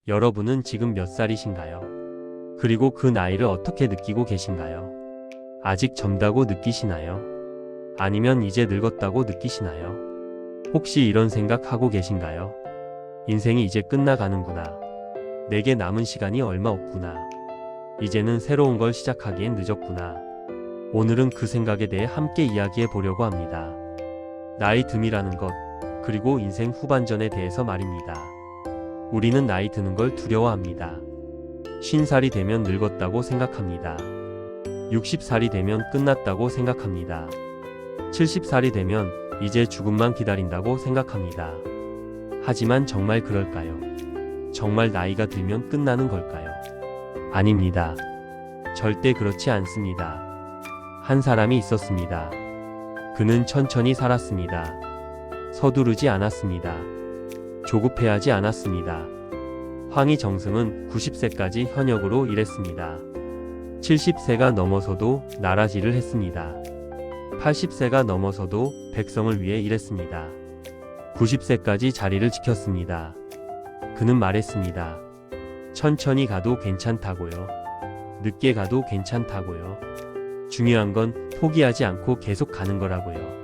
여러분은 지금 몇 살이신가요? 그리고 그 나이를 어떻게 느끼고 계신가요? 아직 젊다고 느끼시나요? 아니면 이제 늙었다고 느끼시나요? 혹시 이런 생각하고 계신가요? 인생이 이제 끝나가는구나. 내게 남은 시간이 얼마 없구나. 이제는 새로운 걸 시작하기엔 늦었구나. 오늘은 그 생각에 대해 함께 이야기해 보려고 합니다. 나이 듦이라는 것, 그리고 인생 후반전에 대해서 말입니다. 우리는 나이 드는 걸 두려워합니다. 50살이 되면 늙었다고 생각합니다. 60살이 되면 끝났다고 생각합니다. 70살이 되면 이제 죽음만 기다린다고 생각합니다. 하지만 정말 그럴까요? 정말 나이가 들면 끝나는 걸까요? 아닙니다. 절대 그렇지 않습니다. 한 사람이 있었습니다. 그는 천천히 살았습니다. 서두르지 않았습니다. 조급해하지 않았습니다. 황희정승은 90세까지 현역으로 일했습니다. 70세가 넘어서도 나라지를 했습니다. 80세가 넘어서도 백성을 위해 일했습니다. 90세까지 자리를 지켰습니다. 그는 말했습니다. 천천히 가도 괜찮다고요. 늦게 가도 괜찮다고요. 중요한 건 포기하지 않고 계속 가는 거라고요.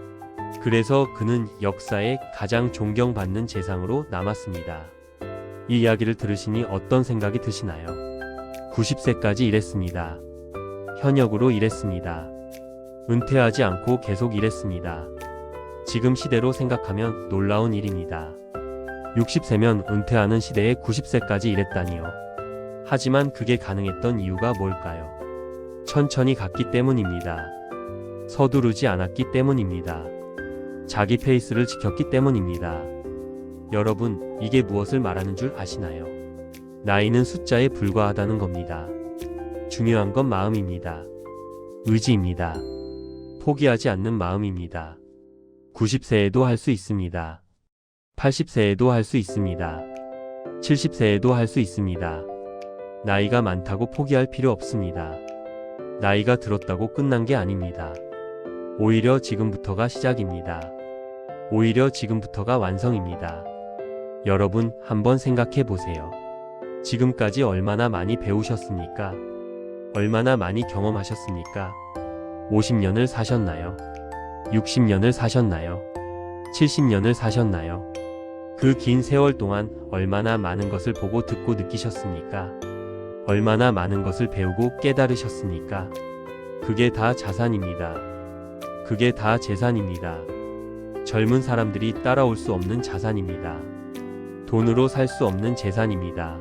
그래서 그는 역사에 가장 존경받는 재상으로 남았습니다. 이 이야기를 들으시니 어떤 생각이 드시나요? 90세까지 일했습니다. 현역으로 일했습니다. 은퇴하지 않고 계속 일했습니다. 지금 시대로 생각하면 놀라운 일입니다. 60세면 은퇴하는 시대에 90세까지 일했다니요. 하지만 그게 가능했던 이유가 뭘까요? 천천히 갔기 때문입니다. 서두르지 않았기 때문입니다. 자기 페이스를 지켰기 때문입니다. 여러분, 이게 무엇을 말하는 줄 아시나요? 나이는 숫자에 불과하다는 겁니다. 중요한 건 마음입니다. 의지입니다. 포기하지 않는 마음입니다. 90세에도 할 수 있습니다. 80세에도 할 수 있습니다. 70세에도 할 수 있습니다. 나이가 많다고 포기할 필요 없습니다. 나이가 들었다고 끝난 게 아닙니다. 오히려 지금부터가 시작입니다. 오히려 지금부터가 완성입니다. 여러분, 한번 생각해 보세요. 지금까지 얼마나 많이 배우셨습니까? 얼마나 많이 경험하셨습니까? 50년을 사셨나요? 60년을 사셨나요? 70년을 사셨나요? 그 긴 세월 동안 얼마나 많은 것을 보고 듣고 느끼셨습니까? 얼마나 많은 것을 배우고 깨달으셨습니까? 그게 다 자산입니다. 그게 다 재산입니다. 젊은 사람들이 따라올 수 없는 자산입니다. 돈으로 살 수 없는 재산입니다.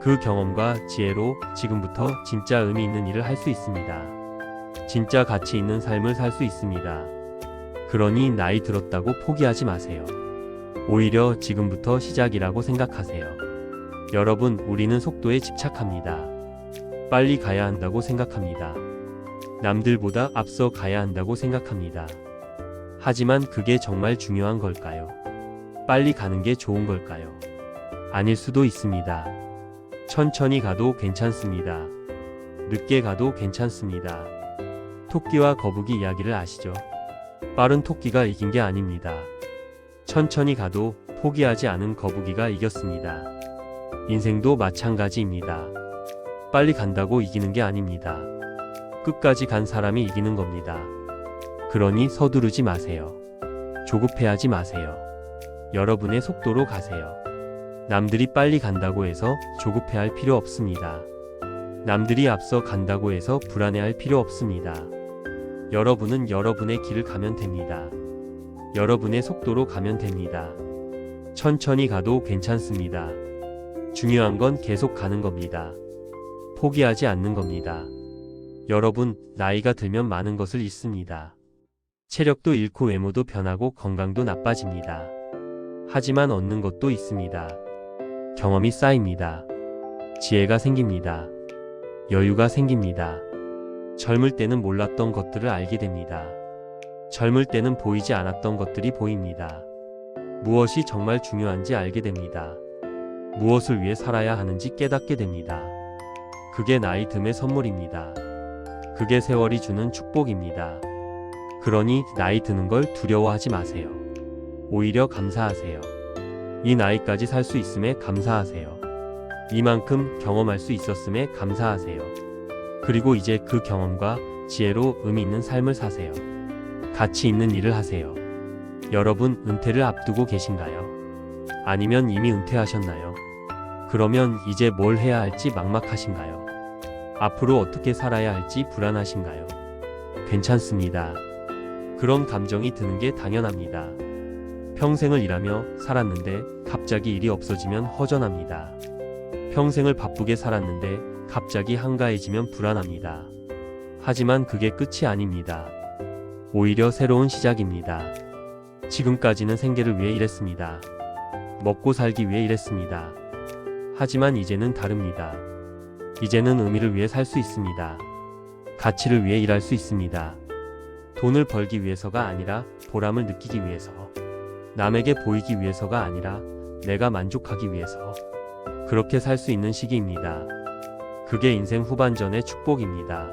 그 경험과 지혜로 지금부터 진짜 의미 있는 일을 할 수 있습니다. 진짜 가치 있는 삶을 살 수 있습니다. 그러니 나이 들었다고 포기하지 마세요. 오히려 지금부터 시작이라고 생각하세요. 여러분, 우리는 속도에 집착합니다. 빨리 가야 한다고 생각합니다. 남들보다 앞서 가야 한다고 생각합니다. 하지만 그게 정말 중요한 걸까요? 빨리 가는 게 좋은 걸까요? 아닐 수도 있습니다. 천천히 가도 괜찮습니다. 늦게 가도 괜찮습니다. 토끼와 거북이 이야기를 아시죠? 빠른 토끼가 이긴 게 아닙니다. 천천히 가도 포기하지 않은 거북이가 이겼습니다. 인생도 마찬가지입니다. 빨리 간다고 이기는 게 아닙니다. 끝까지 간 사람이 이기는 겁니다. 그러니 서두르지 마세요. 조급해하지 마세요. 여러분의 속도로 가세요. 남들이 빨리 간다고 해서 조급해할 필요 없습니다. 남들이 앞서 간다고 해서 불안해할 필요 없습니다. 여러분은 여러분의 길을 가면 됩니다. 여러분의 속도로 가면 됩니다. 천천히 가도 괜찮습니다. 중요한 건 계속 가는 겁니다. 포기하지 않는 겁니다. 여러분, 나이가 들면 많은 것을 잃습니다. 체력도 잃고 외모도 변하고 건강도 나빠집니다. 하지만 얻는 것도 있습니다. 경험이 쌓입니다. 지혜가 생깁니다. 여유가 생깁니다. 젊을 때는 몰랐던 것들을 알게 됩니다. 젊을 때는 보이지 않았던 것들이 보입니다. 무엇이 정말 중요한지 알게 됩니다. 무엇을 위해 살아야 하는지 깨닫게 됩니다. 그게 나이 듦의 선물입니다. 그게 세월이 주는 축복입니다. 그러니 나이 드는 걸 두려워하지 마세요. 오히려 감사하세요. 이 나이까지 살 수 있음에 감사하세요. 이만큼 경험할 수 있었음에 감사하세요. 그리고 이제 그 경험과 지혜로 의미 있는 삶을 사세요. 가치 있는 일을 하세요. 여러분 은퇴를 앞두고 계신가요? 아니면 이미 은퇴하셨나요? 그러면 이제 뭘 해야 할지 막막하신가요? 앞으로 어떻게 살아야 할지 불안하신가요? 괜찮습니다. 그런 감정이 드는 게 당연합니다. 평생을 일하며 살았는데 갑자기 일이 없어지면 허전합니다. 평생을 바쁘게 살았는데 갑자기 한가해지면 불안합니다. 하지만 그게 끝이 아닙니다. 오히려 새로운 시작입니다. 지금까지는 생계를 위해 일했습니다. 먹고 살기 위해 일했습니다. 하지만 이제는 다릅니다. 이제는 의미를 위해 살 수 있습니다. 가치를 위해 일할 수 있습니다. 돈을 벌기 위해서가 아니라 보람을 느끼기 위해서, 남에게 보이기 위해서가 아니라 내가 만족하기 위해서 그렇게 살 수 있는 시기입니다. 그게 인생 후반전의 축복입니다.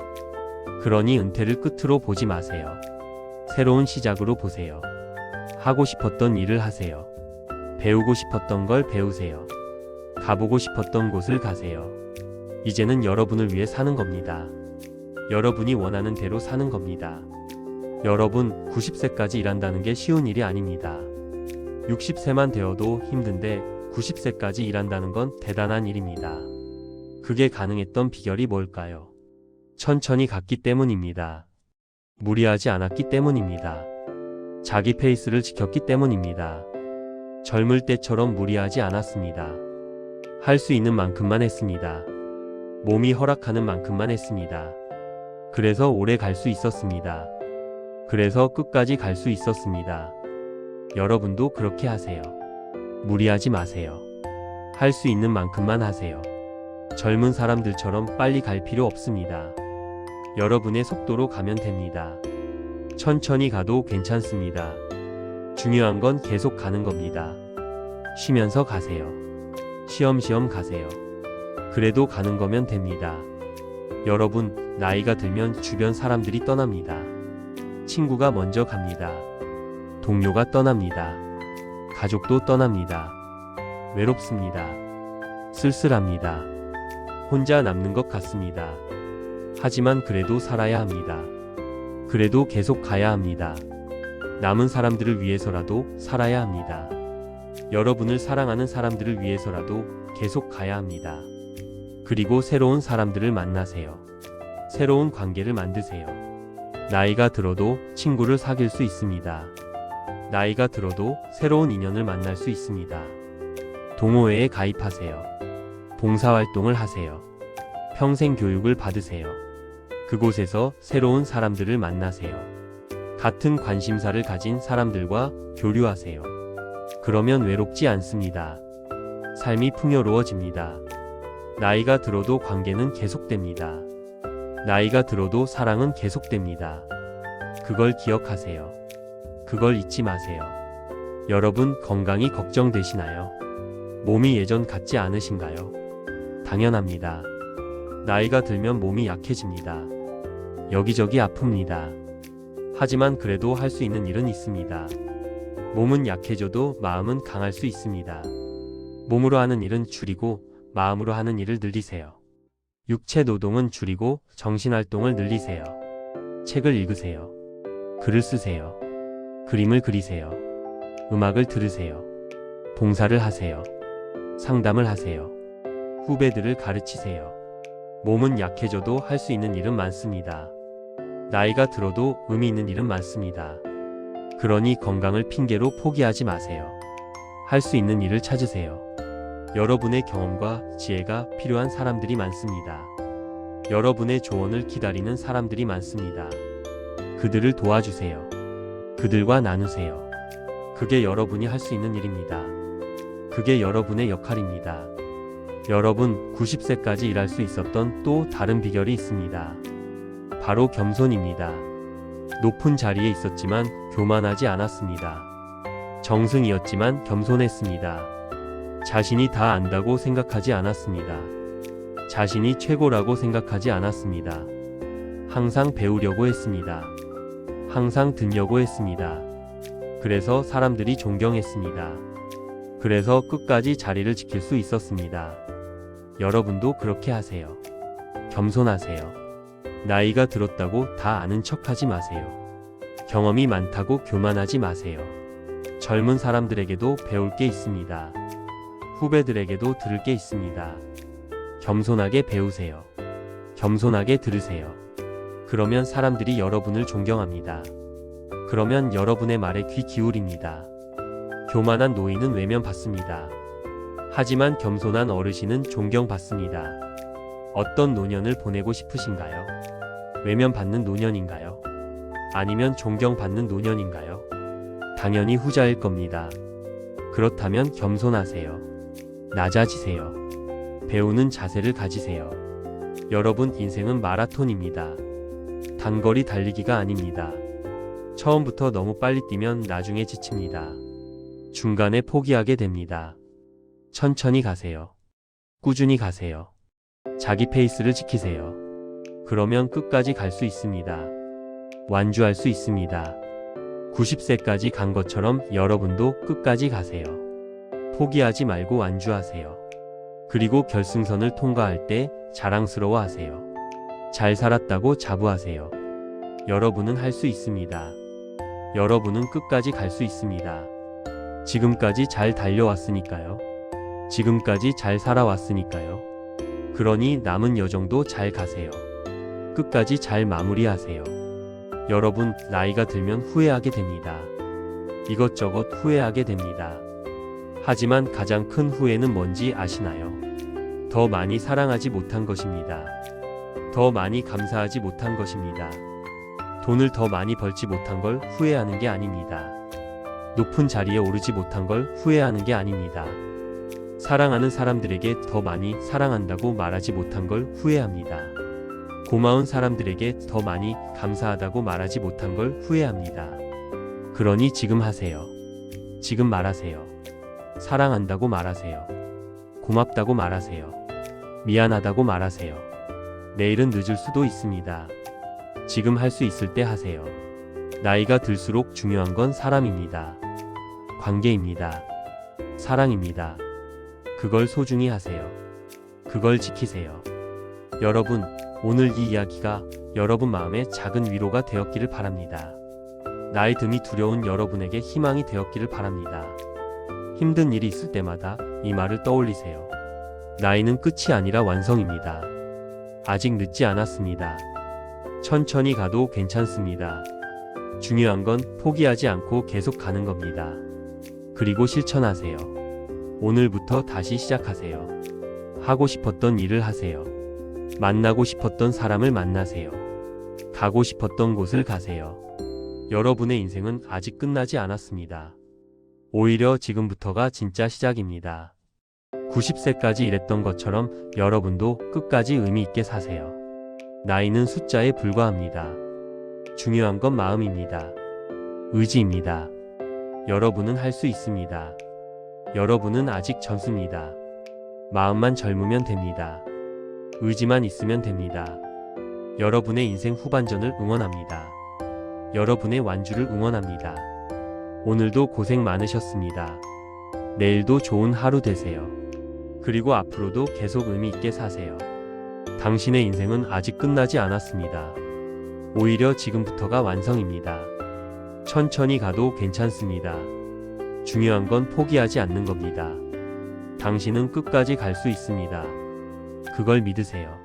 그러니 은퇴를 끝으로 보지 마세요. 새로운 시작으로 보세요. 하고 싶었던 일을 하세요. 배우고 싶었던 걸 배우세요. 가보고 싶었던 곳을 가세요. 이제는 여러분을 위해 사는 겁니다. 여러분이 원하는 대로 사는 겁니다. 여러분 90세까지 일한다는 게 쉬운 일이 아닙니다. 60세만 되어도 힘든데 90세까지 일한다는 건 대단한 일입니다. 그게 가능했던 비결이 뭘까요? 천천히 갔기 때문입니다. 무리하지 않았기 때문입니다. 자기 페이스를 지켰기 때문입니다. 젊을 때처럼 무리하지 않았습니다. 할 수 있는 만큼만 했습니다. 몸이 허락하는 만큼만 했습니다. 그래서 오래 갈 수 있었습니다. 그래서 끝까지 갈 수 있었습니다. 여러분도 그렇게 하세요. 무리하지 마세요. 할 수 있는 만큼만 하세요. 젊은 사람들처럼 빨리 갈 필요 없습니다. 여러분의 속도로 가면 됩니다. 천천히 가도 괜찮습니다. 중요한 건 계속 가는 겁니다. 쉬면서 가세요. 쉬엄쉬엄 가세요. 그래도 가는 거면 됩니다. 여러분, 나이가 들면 주변 사람들이 떠납니다. 친구가 먼저 갑니다. 동료가 떠납니다. 가족도 떠납니다. 외롭습니다. 쓸쓸합니다. 혼자 남는 것 같습니다. 하지만 그래도 살아야 합니다. 그래도 계속 가야 합니다. 남은 사람들을 위해서라도 살아야 합니다. 여러분을 사랑하는 사람들을 위해서라도 계속 가야 합니다. 그리고 새로운 사람들을 만나세요. 새로운 관계를 만드세요. 나이가 들어도 친구를 사귈 수 있습니다. 나이가 들어도 새로운 인연을 만날 수 있습니다. 동호회에 가입하세요. 봉사활동을 하세요. 평생 교육을 받으세요. 그곳에서 새로운 사람들을 만나세요. 같은 관심사를 가진 사람들과 교류하세요. 그러면 외롭지 않습니다. 삶이 풍요로워집니다. 나이가 들어도 관계는 계속됩니다. 나이가 들어도 사랑은 계속됩니다. 그걸 기억하세요. 그걸 잊지 마세요. 여러분 건강이 걱정되시나요? 몸이 예전 같지 않으신가요? 당연합니다. 나이가 들면 몸이 약해집니다. 여기저기 아픕니다. 하지만 그래도 할 수 있는 일은 있습니다. 몸은 약해져도 마음은 강할 수 있습니다. 몸으로 하는 일은 줄이고 마음으로 하는 일을 늘리세요. 육체 노동은 줄이고 정신활동을 늘리세요. 책을 읽으세요. 글을 쓰세요. 그림을 그리세요. 음악을 들으세요. 봉사를 하세요. 상담을 하세요. 후배들을 가르치세요. 몸은 약해져도 할 수 있는 일은 많습니다. 나이가 들어도 의미 있는 일은 많습니다. 그러니 건강을 핑계로 포기하지 마세요. 할 수 있는 일을 찾으세요. 여러분의 경험과 지혜가 필요한 사람들이 많습니다. 여러분의 조언을 기다리는 사람들이 많습니다. 그들을 도와주세요. 그들과 나누세요. 그게 여러분이 할 수 있는 일입니다. 그게 여러분의 역할입니다. 여러분 90세까지 일할 수 있었던 또 다른 비결이 있습니다. 바로 겸손입니다. 높은 자리에 있었지만 교만하지 않았습니다. 정승이었지만 겸손했습니다. 자신이 다 안다고 생각하지 않았습니다. 자신이 최고라고 생각하지 않았습니다. 항상 배우려고 했습니다. 항상 듣려고 했습니다. 그래서 사람들이 존경했습니다. 그래서 끝까지 자리를 지킬 수 있었습니다. 여러분도 그렇게 하세요. 겸손하세요. 나이가 들었다고 다 아는 척하지 마세요. 경험이 많다고 교만하지 마세요. 젊은 사람들에게도 배울 게 있습니다. 후배들에게도 들을 게 있습니다. 겸손하게 배우세요. 겸손하게 들으세요. 그러면 사람들이 여러분을 존경합니다. 그러면 여러분의 말에 귀 기울입니다. 교만한 노인은 외면받습니다. 하지만 겸손한 어르신은 존경받습니다. 어떤 노년을 보내고 싶으신가요? 외면받는 노년인가요? 아니면 존경받는 노년인가요? 당연히 후자일 겁니다. 그렇다면 겸손하세요. 낮아지세요. 배우는 자세를 가지세요. 여러분, 인생은 마라톤입니다. 단거리 달리기가 아닙니다. 처음부터 너무 빨리 뛰면 나중에 지칩니다. 중간에 포기하게 됩니다. 천천히 가세요. 꾸준히 가세요. 자기 페이스를 지키세요. 그러면 끝까지 갈 수 있습니다. 완주할 수 있습니다. 90세까지 간 것처럼 여러분도 끝까지 가세요. 포기하지 말고 완주하세요. 그리고 결승선을 통과할 때 자랑스러워 하세요. 잘 살았다고 자부하세요. 여러분은 할 수 있습니다. 여러분은 끝까지 갈 수 있습니다. 지금까지 잘 달려왔으니까요. 지금까지 잘 살아왔으니까요. 그러니 남은 여정도 잘 가세요. 끝까지 잘 마무리하세요. 여러분, 나이가 들면 후회하게 됩니다. 이것저것 후회하게 됩니다. 하지만 가장 큰 후회는 뭔지 아시나요? 더 많이 사랑하지 못한 것입니다. 더 많이 감사하지 못한 것입니다. 돈을 더 많이 벌지 못한 걸 후회하는 게 아닙니다. 높은 자리에 오르지 못한 걸 후회하는 게 아닙니다. 사랑하는 사람들에게 더 많이 사랑한다고 말하지 못한 걸 후회합니다. 고마운 사람들에게 더 많이 감사하다고 말하지 못한 걸 후회합니다. 그러니 지금 하세요. 지금 말하세요. 사랑한다고 말하세요. 고맙다고 말하세요. 미안하다고 말하세요. 내일은 늦을 수도 있습니다. 지금 할 수 있을 때 하세요. 나이가 들수록 중요한 건 사람입니다. 관계입니다. 사랑입니다. 그걸 소중히 하세요. 그걸 지키세요. 여러분, 오늘 이 이야기가 여러분 마음에 작은 위로가 되었기를 바랍니다. 나이 듦이 두려운 여러분에게 희망이 되었기를 바랍니다. 힘든 일이 있을 때마다 이 말을 떠올리세요. 나이는 끝이 아니라 완성입니다. 아직 늦지 않았습니다. 천천히 가도 괜찮습니다. 중요한 건 포기하지 않고 계속 가는 겁니다. 그리고 실천하세요. 오늘부터 다시 시작하세요. 하고 싶었던 일을 하세요. 만나고 싶었던 사람을 만나세요. 가고 싶었던 곳을 가세요. 여러분의 인생은 아직 끝나지 않았습니다. 오히려 지금부터가 진짜 시작입니다. 90세까지 일했던 것처럼 여러분도 끝까지 의미 있게 사세요. 나이는 숫자에 불과합니다. 중요한 건 마음입니다. 의지입니다. 여러분은 할 수 있습니다. 여러분은 아직 젊습니다. 마음만 젊으면 됩니다. 의지만 있으면 됩니다. 여러분의 인생 후반전을 응원합니다. 여러분의 완주를 응원합니다. 오늘도 고생 많으셨습니다. 내일도 좋은 하루 되세요. 그리고 앞으로도 계속 의미 있게 사세요. 당신의 인생은 아직 끝나지 않았습니다. 오히려 지금부터가 완성입니다. 천천히 가도 괜찮습니다. 중요한 건 포기하지 않는 겁니다. 당신은 끝까지 갈 수 있습니다. 그걸 믿으세요.